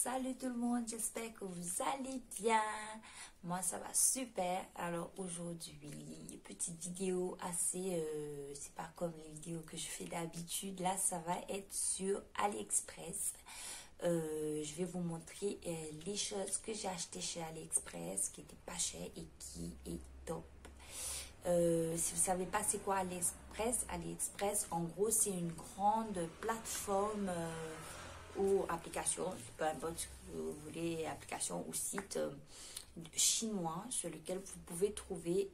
Salut tout le monde, j'espère que vous allez bien. Moi ça va super. Alors aujourd'hui, petite vidéo assez, c'est pas comme les vidéos que je fais d'habitude. Là ça va être sur AliExpress. Je vais vous montrer les choses que j'ai achetées chez AliExpress qui étaient pas chères et qui est top. Si vous savez pas c'est quoi AliExpress en gros c'est une grande plateforme ou application, peu importe ce que vous voulez, application ou site chinois sur lequel vous pouvez trouver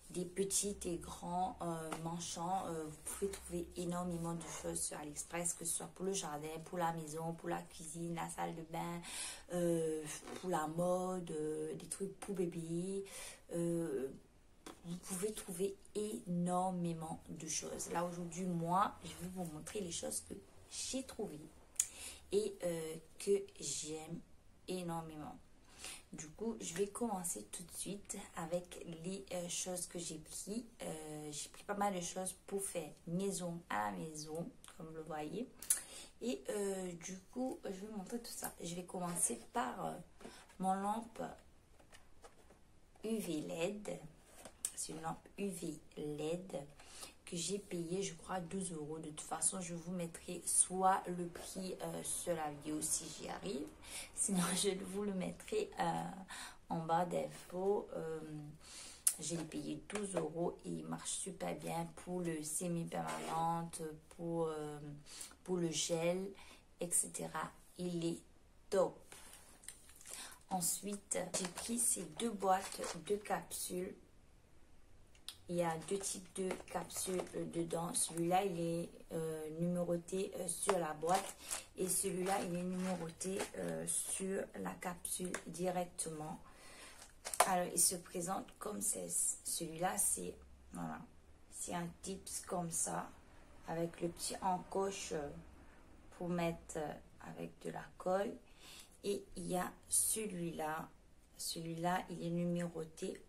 des petits et grands manchants. Vous pouvez trouver énormément de choses sur AliExpress, que ce soit pour le jardin, pour la maison, pour la cuisine, la salle de bain, pour la mode, des trucs pour bébé. Vous pouvez trouver énormément de choses. Là aujourd'hui, moi, je vais vous montrer les choses que j'ai trouvées et que j'aime énormément. Du coup, je vais commencer tout de suite avec les choses que j'ai pris. J'ai pris pas mal de choses pour faire maison à la maison, comme vous le voyez. Et du coup, je vais vous montrer tout ça. Je vais commencer par mon lampe UV LED. C'est une lampe UV LED que j'ai payé, je crois, 12 €. De toute façon, je vous mettrai soit le prix sur la vidéo si j'y arrive. Sinon, je vous le mettrai en barre d'infos. J'ai payé 12 € et il marche super bien pour le semi-permanente, pour le gel, etc. Il est top. Ensuite, j'ai pris ces deux boîtes de capsules. Il y a deux types de capsules dedans. Celui-là, il est numéroté sur la boîte. Et celui-là, il est numéroté sur la capsule directement. Alors, il se présente comme c'est. Celui-là, c'est voilà, c'est un tips comme ça. Avec le petit encoche pour mettre avec de la colle. Et il y a celui-là. Celui-là, il est numéroté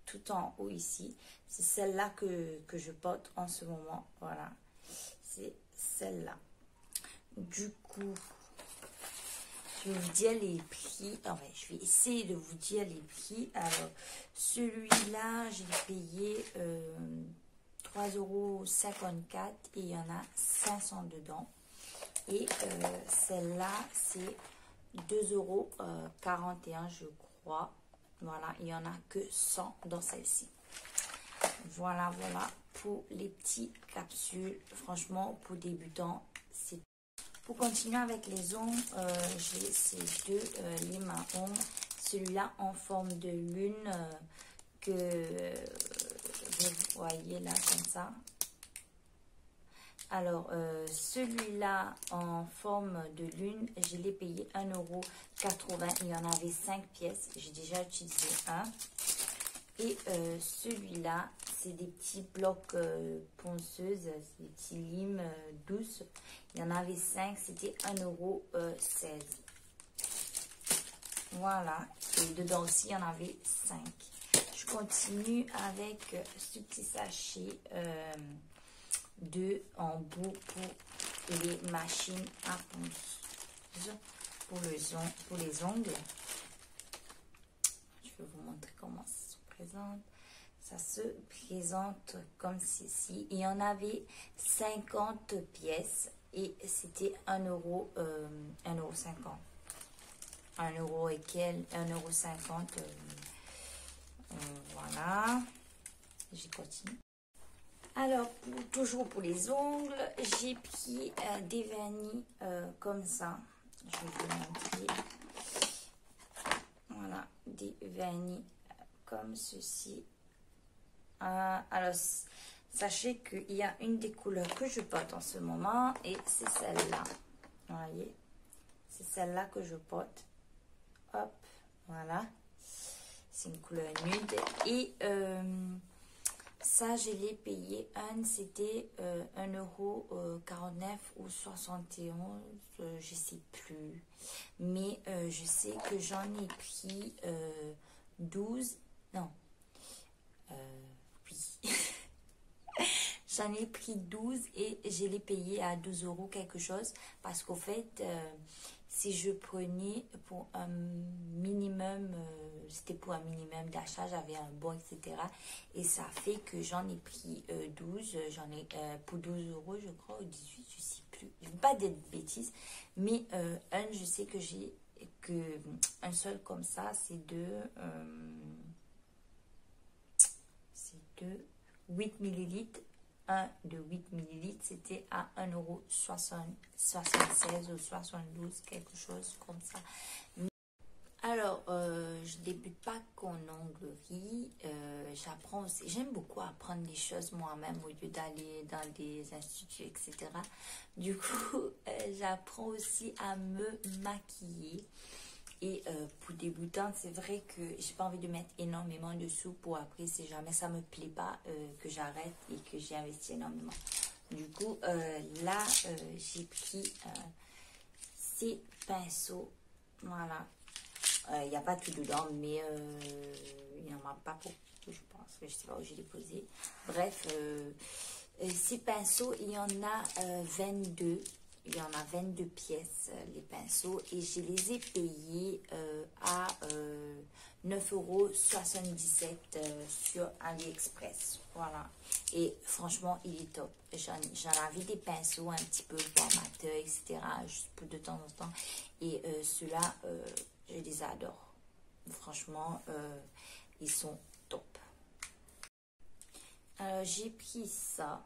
tout en haut ici. C'est celle-là que je porte en ce moment. Voilà. C'est celle-là. Du coup, je vais vous dire les prix. Enfin, je vais essayer de vous dire les prix. Alors, celui-là, j'ai payé 3,54 € et il y en a 500 dedans. Et celle-là, c'est 2,41 € je crois. Voilà, il n'y en a que 100 dans celle-ci. Voilà, voilà pour les petites capsules. Franchement, pour débutants, c'est... Pour continuer avec les ongles, j'ai ces deux les marrons. Celui-là en forme de lune que vous voyez là comme ça. Alors, celui-là en forme de lune, je l'ai payé 1,80 €. Il y en avait 5 pièces. J'ai déjà utilisé un. Et celui-là, c'est des petits blocs ponceuses, des petits limes douces. Il y en avait 5, c'était 1,16 €. Voilà. Et dedans aussi, il y en avait 5. Je continue avec ce petit sachet en bout pour les machines à ponce pour les ongles. Je vais vous montrer comment ça se présente. Ça se présente comme ceci. Il y en avait 50 pièces et c'était 1,50 €. 1 € et quel 1,50 €. Voilà. J'ai continué. Alors, toujours pour les ongles, j'ai pris des vernis comme ça. Je vais vous montrer. Voilà, des vernis comme ceci. Alors, sachez qu'il y a une des couleurs que je porte en ce moment et c'est celle-là. Vous voyez, c'est celle-là que je porte. Hop, voilà. C'est une couleur nude et... ça, je l'ai payé c'était 1,49 € ou 71 €, je sais plus. Mais je sais que j'en ai pris 12, non, oui. j'en ai pris 12 et je l'ai payé à 12 euros quelque chose. Parce qu'au fait, si je prenais pour un minimum, c'était pour un minimum d'achat, j'avais un bon, etc. Et ça fait que j'en ai pris 12, j'en ai pour 12 euros, je crois, ou 18, je sais plus. Je ne veux pas dire de bêtises, mais je sais que j'ai un seul comme ça, c'est de 8 millilitres. Un de 8 millilitres, c'était à 1,76 € ou 72, quelque chose comme ça. Alors, je débute pas qu'en onglerie, j'apprends aussi, j'aime beaucoup apprendre des choses moi-même au lieu d'aller dans des instituts, etc. Du coup, j'apprends aussi à me maquiller. Et pour débutante, c'est vrai que j'ai pas envie de mettre énormément de sous pour après, si jamais ça me plaît pas, que j'arrête et que j'ai investi énormément. Du coup, là, j'ai pris ces pinceaux. Voilà. Il n'y a pas tout dedans, mais il n'y en a pas beaucoup, je pense. Je ne sais pas où j'ai déposé. Bref, ces pinceaux, il y en a 22. Il y en a 22 pièces, les pinceaux. Et je les ai payés à 9,77 € sur AliExpress. Voilà. Et franchement, il est top. J'en avais des pinceaux un petit peu pour amateur, etc. Juste pour de temps en temps. Et ceux-là, je les adore. Franchement, ils sont top. J'ai pris ça.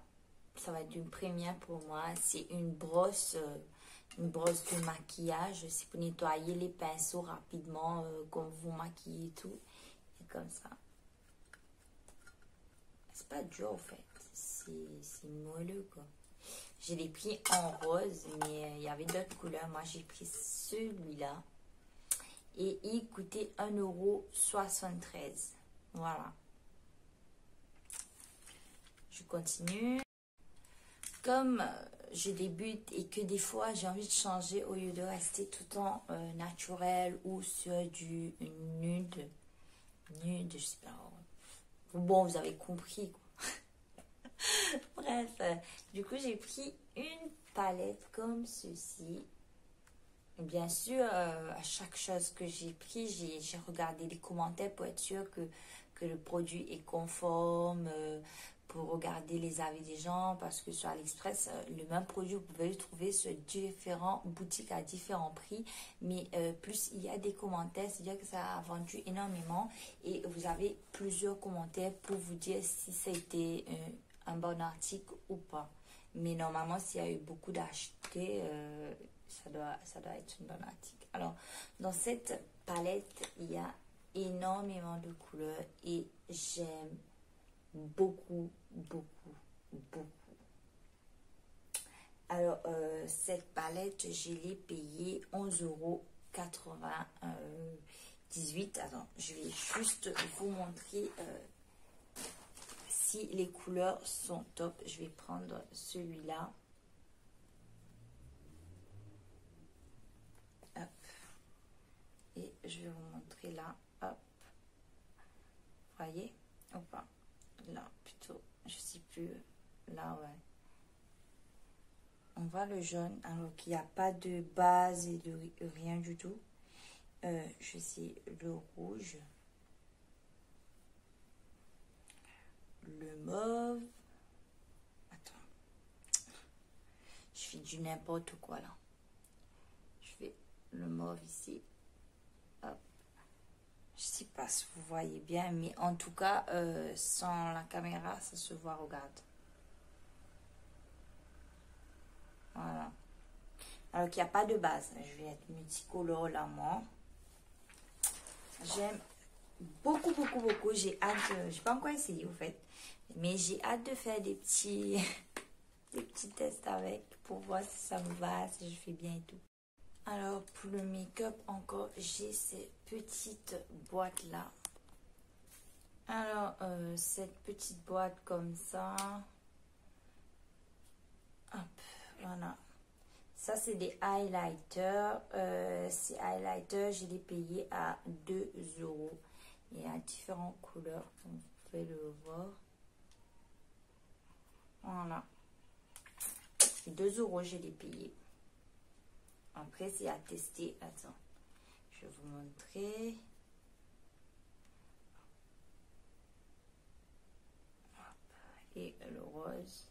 Ça va être une première pour moi. C'est une brosse de maquillage. C'est pour nettoyer les pinceaux rapidement, quand vous maquillez et tout. Et comme ça. C'est pas dur en fait. C'est moelleux quoi. Je l'ai pris en rose, mais il y avait d'autres couleurs. Moi, j'ai pris celui-là. Et il coûtait 1,73 €. Voilà. Je continue. Comme je débute et que des fois j'ai envie de changer au lieu de rester tout le temps naturel ou sur du nude, je sais pas. Bon, vous avez compris quoi. Bref, du coup j'ai pris une palette comme ceci. Bien sûr, à chaque chose que j'ai pris, j'ai regardé les commentaires pour être sûr que le produit est conforme, pour regarder les avis des gens, parce que sur AliExpress, le même produit, vous pouvez le trouver sur différentes boutiques à différents prix, mais plus il y a des commentaires, c'est-à-dire que ça a vendu énormément, et vous avez plusieurs commentaires pour vous dire si c'était un bon article ou pas. Mais normalement, s'il y a eu beaucoup d'achetés, ça doit être une bonne article. Alors, dans cette palette, il y a énormément de couleurs et j'aime beaucoup, beaucoup, beaucoup. Alors, cette palette, je l'ai payée 11,98 €. Attends, je vais juste vous montrer si les couleurs sont top. Je vais prendre celui-là. Et je vais vous montrer là, hop, voyez, ou pas, là plutôt, je sais plus, là ouais. On voit le jaune, alors qu'il n'y a pas de base et de rien du tout. Je sais le rouge, le mauve, attends, je fais du n'importe quoi là. Je fais le mauve ici. Je sais pas si vous voyez bien, mais en tout cas, sans la caméra, ça se voit, regarde. Voilà. Alors qu'il n'y a pas de base. Je vais être multicolore là, moi. J'aime beaucoup, beaucoup, beaucoup. J'ai hâte de... J'ai pas encore essayé, au fait. Mais j'ai hâte de faire des petits... des petits tests avec pour voir si ça me va, si je fais bien et tout. Alors, pour le make-up, encore, j'ai ces petites boîtes-là. Alors, cette petite boîte comme ça. Hop, voilà. Ça, c'est des highlighters. Ces highlighters, je les payé à 2 €. Il y a différentes couleurs, comme vous pouvez le voir. Voilà. 2 euros, je l'ai payé. Après, c'est à tester. Attends, je vais vous montrer. Et le rose.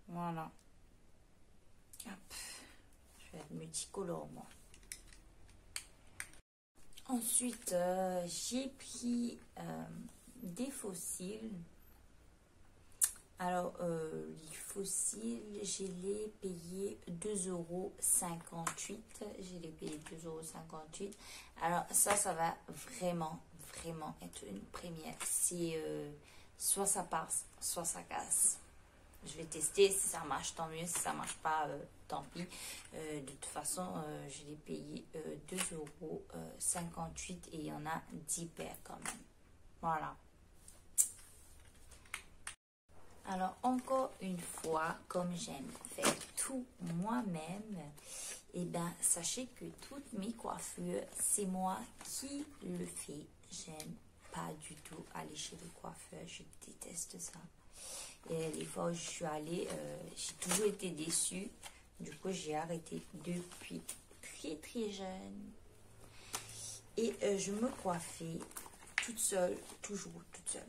Voilà. Hop. Je vais être multicolore, moi. Ensuite, j'ai pris des fossiles. Alors, les fossiles, je les payé 2,58 euros. Je les payé 2,58 euros. Alors, ça va vraiment être une première. C'est soit ça passe, soit ça casse. Je vais tester. Si ça marche, tant mieux. Si ça marche pas, tant pis. De toute façon, je l'ai payé 2,58 euros et il y en a 10 paires quand même. Voilà. Alors, encore une fois, comme j'aime faire tout moi-même, et bien, sachez que toutes mes coiffures, c'est moi qui le fais. J'aime pas du tout aller chez les coiffeurs. Je déteste ça. Et les fois où je suis allée, j'ai toujours été déçue. Du coup, j'ai arrêté depuis très jeune. Et je me coiffais toute seule, toujours toute seule.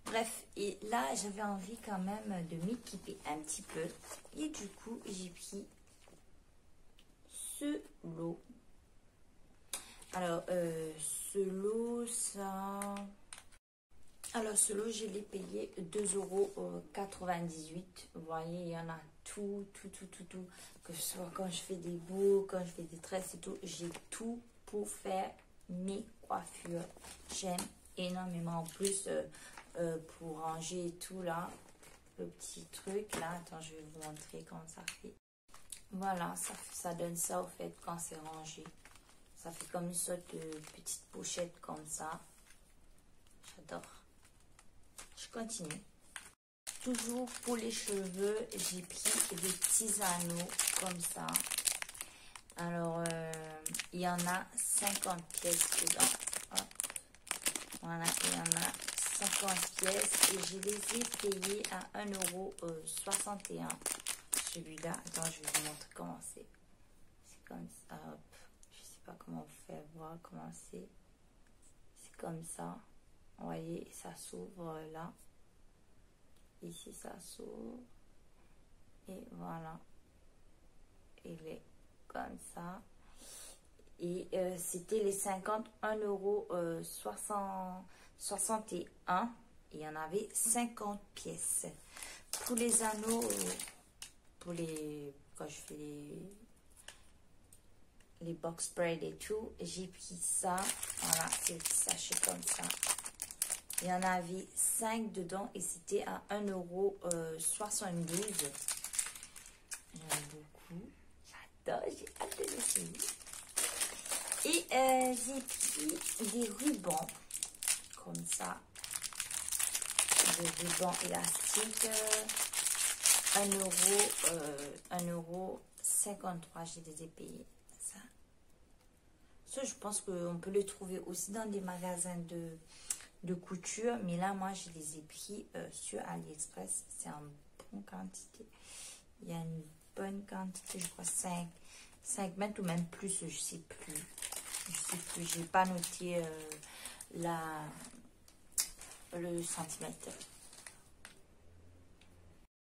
Bref, et là, j'avais envie quand même de m'équiper un petit peu. Et du coup, j'ai pris ce lot. Alors, ce lot, ça... Alors, ce lot, je l'ai payé 2,98 euros. Vous voyez, il y en a tout. Que ce soit quand je fais des boucles, quand je fais des tresses et tout. J'ai tout pour faire mes coiffures. J'aime énormément. En plus, pour ranger et tout, là, le petit truc, là. Attends, je vais vous montrer comment ça fait. Voilà, ça donne ça, au fait, quand c'est rangé. Ça fait comme une sorte de petite pochette comme ça. J'adore. Je continue. Toujours pour les cheveux, j'ai pris des petits anneaux comme ça. Alors, il y en a 50 pièces dedans. Hop. Voilà, il y en a 50 pièces et je les ai payés à 1,61 €. Celui-là, attends, je vais vous montrer comment c'est. C'est comme ça, hop. Je sais pas comment vous faire voir comment c'est. C'est comme ça. Vous voyez, ça s'ouvre là. Ici, ça s'ouvre. Et voilà. Il est comme ça. Et c'était les 51,61 €. Il y en avait 50 pièces. Pour les anneaux, quand je fais les box braid et tout, j'ai pris ça. Voilà, c'est des sachets comme ça. Il y en avait 5 dedans et c'était à 1,72 €. J'aime beaucoup. J'adore, j'ai hâte de l'essayer. Et j'ai pris des rubans comme ça. Des rubans élastiques. 1,53 €. Je les ai payés. Ça, je pense qu'on peut le trouver aussi dans des magasins de couture. Mais là, moi, je les ai pris sur AliExpress. C'est en bonne quantité. Il y a une bonne quantité, je crois 5 mètres ou même plus, je sais plus. Je n'ai pas noté le centimètre.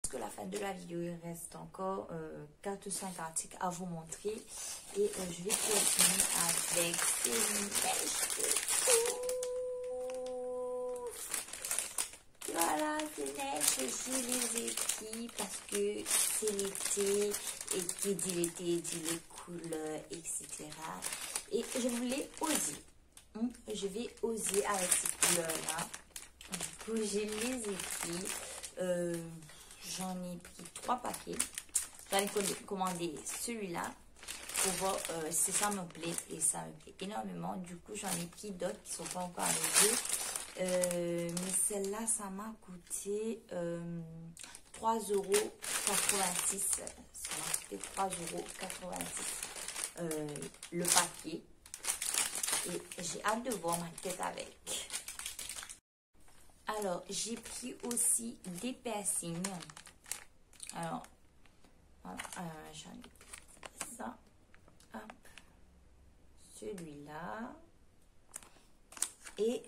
Jusqu'à la fin de la vidéo, il reste encore 4 ou 5 articles à vous montrer. Et je vais terminer avec ces mèches de voilà, ces mèches, je les ai pris parce que c'est l'été. Et qui dit l'été, dit les couleurs, etc. Et je voulais oser. Je vais oser avec ces couleurs-là. Du coup, je les ai pris. J'en ai pris 3 paquets. J'en ai commandé celui-là pour voir si ça me plaît. Et ça me plaît énormément. Du coup, j'en ai pris d'autres qui ne sont pas encore arrivés. Mais celle-là, ça m'a coûté 3,86 €. Ça m'a coûté 3,86 € le paquet. Et j'ai hâte de voir ma tête avec. Alors, j'ai pris aussi des piercings. Alors, j'en ai ça. Hop. Celui-là. Et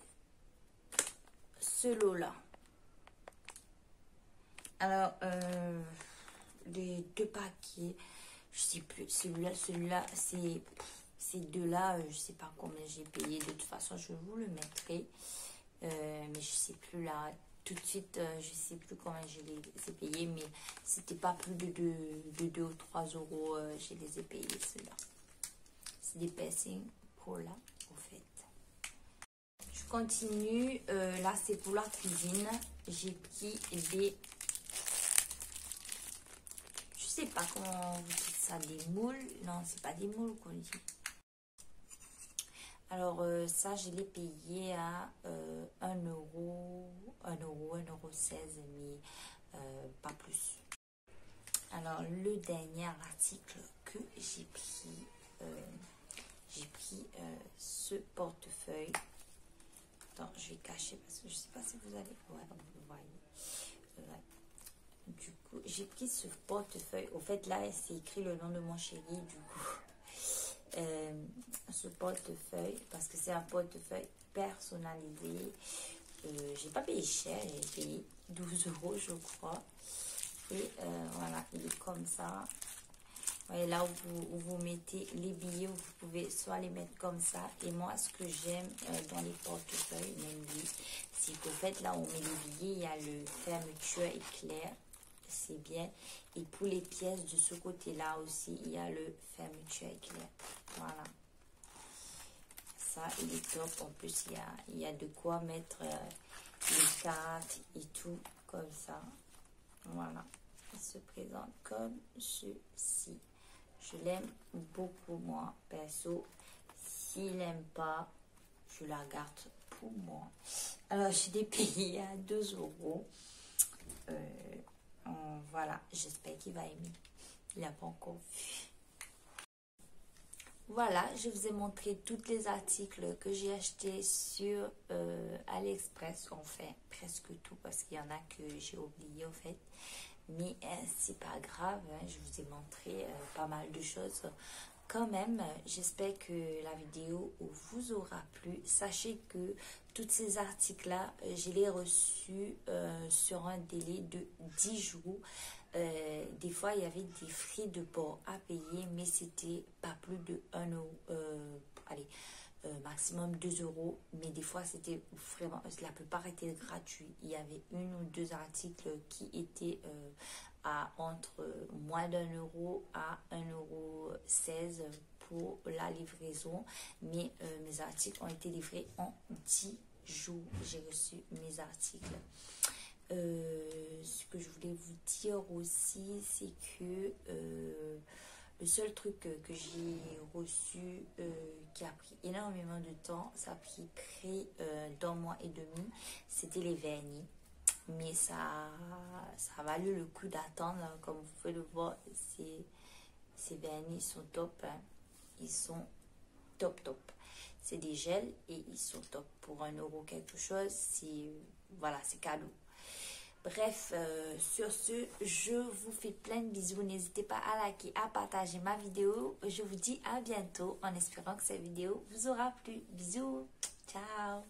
ce lot-là. Alors, les deux paquets, je sais plus, celui-là, ces deux-là, je sais pas combien j'ai payé. De toute façon, je vous le mettrai. Mais je sais plus là, tout de suite, je sais plus combien je les ai payés. Mais c'était pas plus de 2 ou 3 euros, je les ai payés, ceux-là. C'est des piercings pour là, au fait. Je continue, là c'est pour la cuisine. J'ai pris des... Je sais pas comment vous dites ça, des moules. Non, c'est pas des moules qu'on dit. Alors ça, je l'ai payé à 1 euro, 1,16 €, mais pas plus. Alors le dernier article que j'ai pris, ce portefeuille. Attends, je vais cacher parce que je sais pas si vous allez... Ouais, vous voyez. Ouais. Du coup, j'ai pris ce portefeuille. Au fait, là, c'est écrit le nom de mon chéri, du coup. Ce portefeuille, parce que c'est un portefeuille personnalisé. J'ai pas payé cher, j'ai payé 12 € je crois. Et voilà, il est comme ça. Voyez, là où vous mettez les billets, vous pouvez soit les mettre comme ça. Et moi, ce que j'aime dans les portefeuilles, même lui, c'est qu'au fait, là où on met les billets, il y a le fermeture éclair. C'est bien. Et pour les pièces de ce côté-là aussi, il y a le fermeture éclair. Voilà. Ça, il est top. En plus, il y a de quoi mettre les cartes et tout comme ça. Voilà. Il se présente comme ceci. Je l'aime beaucoup, moi, perso. S'il n'aime pas, je la garde pour moi. Alors, je l'ai payé à 2 €. Voilà, j'espère qu'il va aimer. Il n'a pas encore vu. Voilà, je vous ai montré tous les articles que j'ai achetés sur AliExpress. Enfin, presque tout, parce qu'il y en a que j'ai oublié, en fait. Mais c'est pas grave, hein, je vous ai montré pas mal de choses. Quand même, j'espère que la vidéo vous aura plu. Sachez que tous ces articles-là, je les reçus sur un délai de 10 jours. Des fois, il y avait des frais de port à payer, mais c'était pas plus de 1 euro. Allez, maximum 2 €. Mais des fois, c'était vraiment... La plupart étaient gratuits. Il y avait 1 ou 2 articles qui étaient à entre moins d'1 € à 1,16 € pour la livraison. Mais mes articles ont été livrés en 10 jours. J'ai reçu mes articles. Ce que je voulais vous dire aussi, c'est que le seul truc que j'ai reçu qui a pris énormément de temps, ça a pris près d'1 mois et demi, c'était les vernis. Mais ça a valu le coup d'attendre. Comme vous pouvez le voir, ces vernis sont top. Hein. Ils sont top. C'est des gels et ils sont top. Pour 1 € quelque chose, voilà, c'est cadeau. Bref, sur ce, je vous fais plein de bisous. N'hésitez pas à liker, à partager ma vidéo. Je vous dis à bientôt en espérant que cette vidéo vous aura plu. Bisous, ciao.